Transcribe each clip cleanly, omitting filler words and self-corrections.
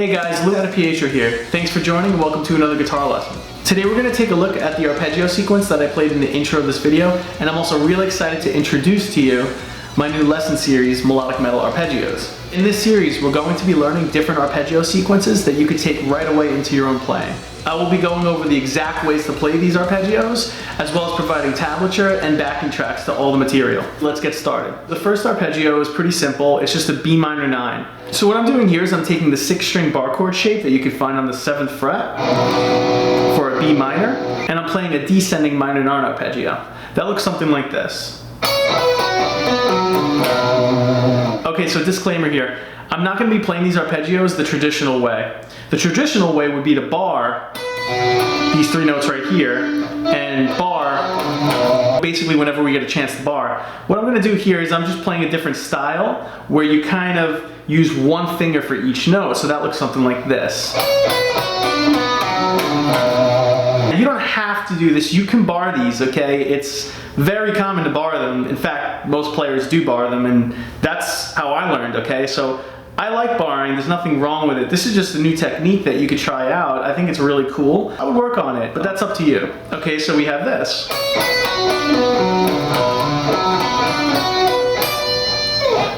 Hey guys, Melodic here. Thanks for joining and welcome to another guitar lesson. Today we're going to take a look at the arpeggio sequence that I played in the intro of this video, and I'm also really excited to introduce to you my new lesson series, Melodic Metal Arpeggios. In this series, we're going to be learning different arpeggio sequences that you can take right away into your own playing. I will be going over the exact ways to play these arpeggios, as well as providing tablature and backing tracks to all the material. Let's get started. The first arpeggio is pretty simple. It's just a B minor 9. So what I'm doing here is I'm taking the 6-string bar chord shape that you can find on the 7th fret for a B minor, and I'm playing a descending minor 9 arpeggio. That looks something like this. Okay, so disclaimer here. I'm not going to be playing these arpeggios the traditional way. The traditional way would be to bar these 3 notes right here and bar basically whenever we get a chance to bar. What I'm going to do here is I'm just playing a different style where you kind of use one finger for each note, so that looks something like this. You don't have to do this, you can bar these, okay? It's very common to bar them. In fact, most players do bar them, and that's how I learned, okay? So I like barring, there's nothing wrong with it. This is just a new technique that you could try out. I think it's really cool. I would work on it, but that's up to you. Okay, so we have this.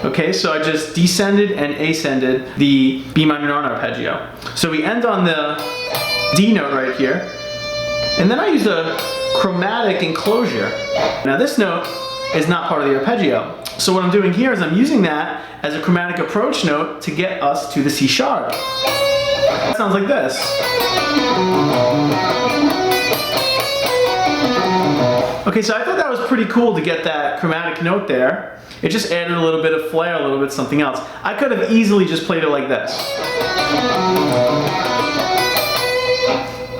Okay, so I just descended and ascended the B minor 9 arpeggio. So we end on the D note right here, and then I use a chromatic enclosure. Now this note is not part of the arpeggio. So what I'm doing here is I'm using that as a chromatic approach note to get us to the C sharp. It sounds like this. Okay, so I thought that was pretty cool to get that chromatic note there. It just added a little bit of flair, a little bit something else. I could have easily just played it like this.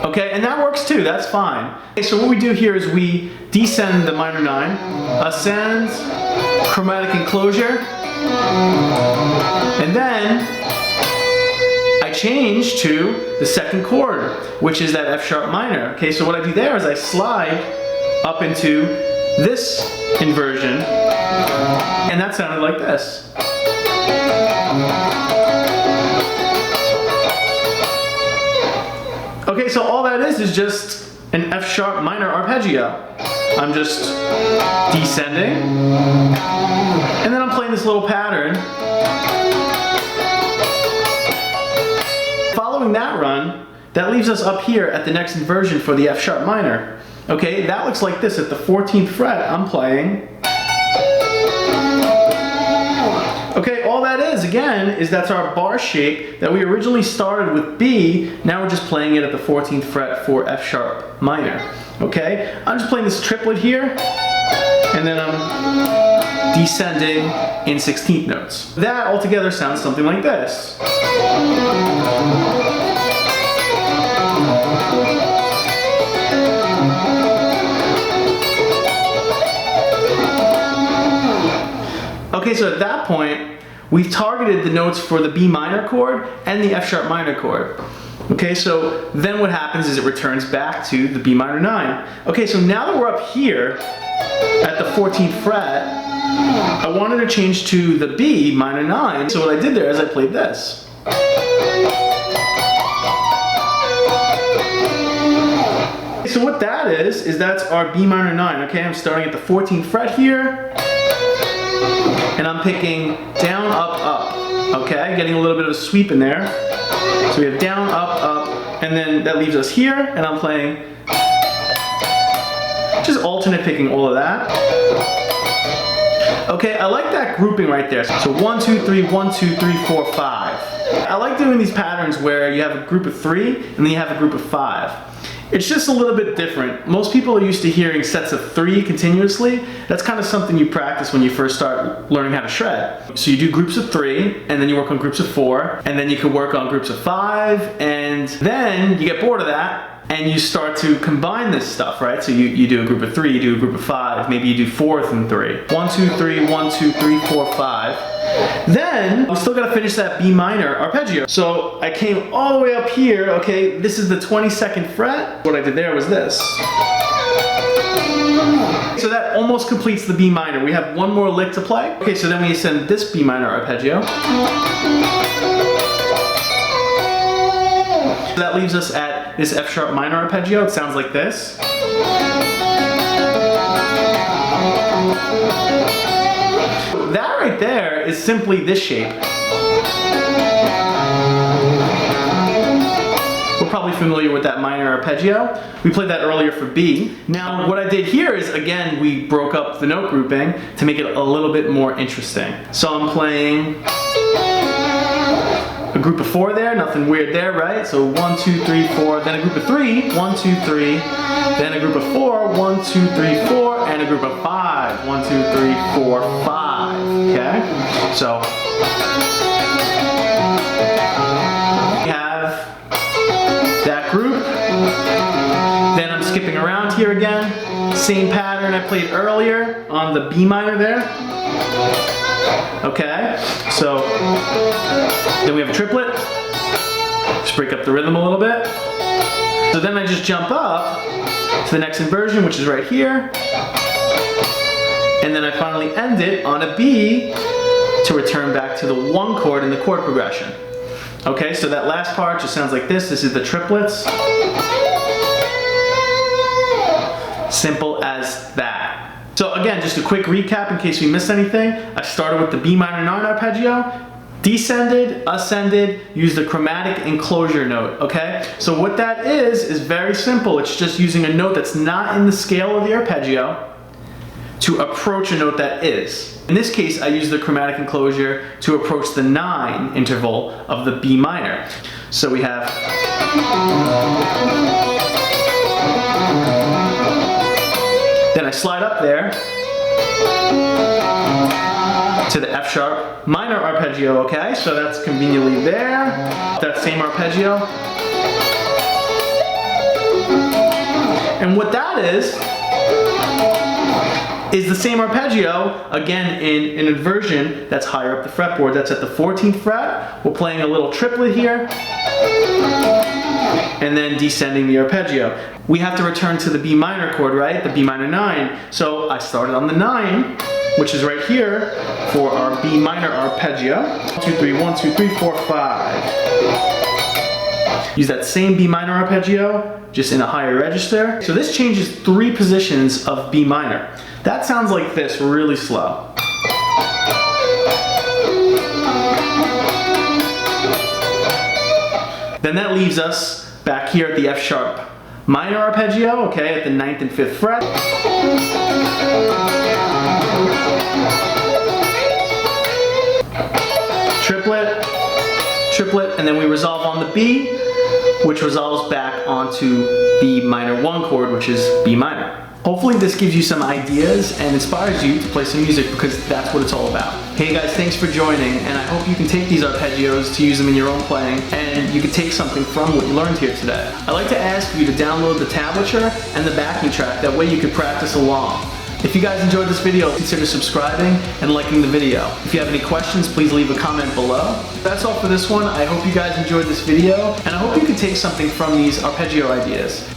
Okay, and that works too, that's fine. Okay, so what we do here is we descend the minor 9, ascend, chromatic enclosure, and then I change to the 2nd chord, which is that F sharp minor. Okay, so what I do there is I slide up into this inversion, and that sounded like this. Okay, so all that is just an F sharp minor arpeggio. I'm just descending, and then I'm playing this little pattern. Following that run, that leaves us up here at the next inversion for the F sharp minor. Okay, that looks like this. At the 14th fret, I'm playing. Okay, all that is, again, is that's our bar shape that we originally started with B. Now we're just playing it at the 14th fret for F sharp minor. Okay, I'm just playing this triplet here, and then I'm descending in 16th notes. That altogether sounds something like this. Okay, so at that point, we've targeted the notes for the B minor chord and the F sharp minor chord. Okay, so then what happens is it returns back to the B minor 9. Okay, so now that we're up here at the 14th fret, I wanted to change to the B minor 9. So what I did there is I played this. So what that is that's our B minor 9. Okay, I'm starting at the 14th fret here, and I'm picking down, up, up. Okay, getting a little bit of a sweep in there. So we have down, up, up, and then that leaves us here, and I'm playing just alternate picking all of that. Okay, I like that grouping right there. So 1, 2, 3, 1, 2, 3, 4, 5. I like doing these patterns where you have a group of 3 and then you have a group of 5. It's just a little bit different. Most people are used to hearing sets of 3 continuously. That's kind of something you practice when you first start learning how to shred. So you do groups of 3, and then you work on groups of 4, and then you can work on groups of 5, and then you get bored of that, and you start to combine this stuff, right? So you do a group of 3, you do a group of 5, maybe you do 4th and 3. 1, 2, 3, 1, 2, 3, 4, 5. Then, I'm still gonna finish that B minor arpeggio. So I came all the way up here, okay, this is the 22nd fret. What I did there was this. So that almost completes the B minor. We have one more lick to play. Okay, so then we ascend this B minor arpeggio. That leaves us at this F sharp minor arpeggio. It sounds like this. That right there is simply this shape. We're probably familiar with that minor arpeggio. We played that earlier for B. Now what I did here is, again, we broke up the note grouping to make it a little bit more interesting. So I'm playing a group of 4 there, nothing weird there, right? So 1, 2, 3, 4, then a group of 3, 1, 2, 3, then a group of 4, 1, 2, 3, 4, and a group of 5, 1, 2, 3, 4, 5, okay? So we have that group. Then I'm skipping around here again. Same pattern I played earlier on the B minor there. Okay, so then we have a triplet. Just break up the rhythm a little bit. So then I just jump up to the next inversion, which is right here. And then I finally end it on a B to return back to the 1 chord in the chord progression. Okay, so that last part just sounds like this. This is the triplets. Simple as that. So again, just a quick recap in case we missed anything. I started with the B minor 9 arpeggio, descended, ascended, used the chromatic enclosure note, okay? So what that is very simple. It's just using a note that's not in the scale of the arpeggio to approach a note that is. In this case, I use the chromatic enclosure to approach the 9 interval of the B minor. So we have then I slide up there to the F sharp minor arpeggio, okay? So that's conveniently there. That same arpeggio. And what that is the same arpeggio, again in an inversion that's higher up the fretboard. That's at the 14th fret. We're playing a little triplet here, and then descending the arpeggio. We have to return to the B minor chord, right? The B minor 9. So I started on the 9, which is right here for our B minor arpeggio. 1, 2, 3, 1, 2, 3, 4, 5. Use that same B minor arpeggio, just in a higher register. So this changes 3 positions of B minor. That sounds like this, really slow. Then that leaves us back here at the F sharp minor arpeggio, okay, at the 9th and 5th fret. Triplet, triplet, and then we resolve on the B, which resolves back onto the minor 1 chord, which is B minor. Hopefully this gives you some ideas and inspires you to play some music, because that's what it's all about. Hey guys, thanks for joining, and I hope you can take these arpeggios to use them in your own playing, and you can take something from what you learned here today. I'd like to ask you to download the tablature and the backing track, that way you can practice along. If you guys enjoyed this video, consider subscribing and liking the video. If you have any questions, please leave a comment below. That's all for this one. I hope you guys enjoyed this video, and I hope you can take something from these arpeggio ideas.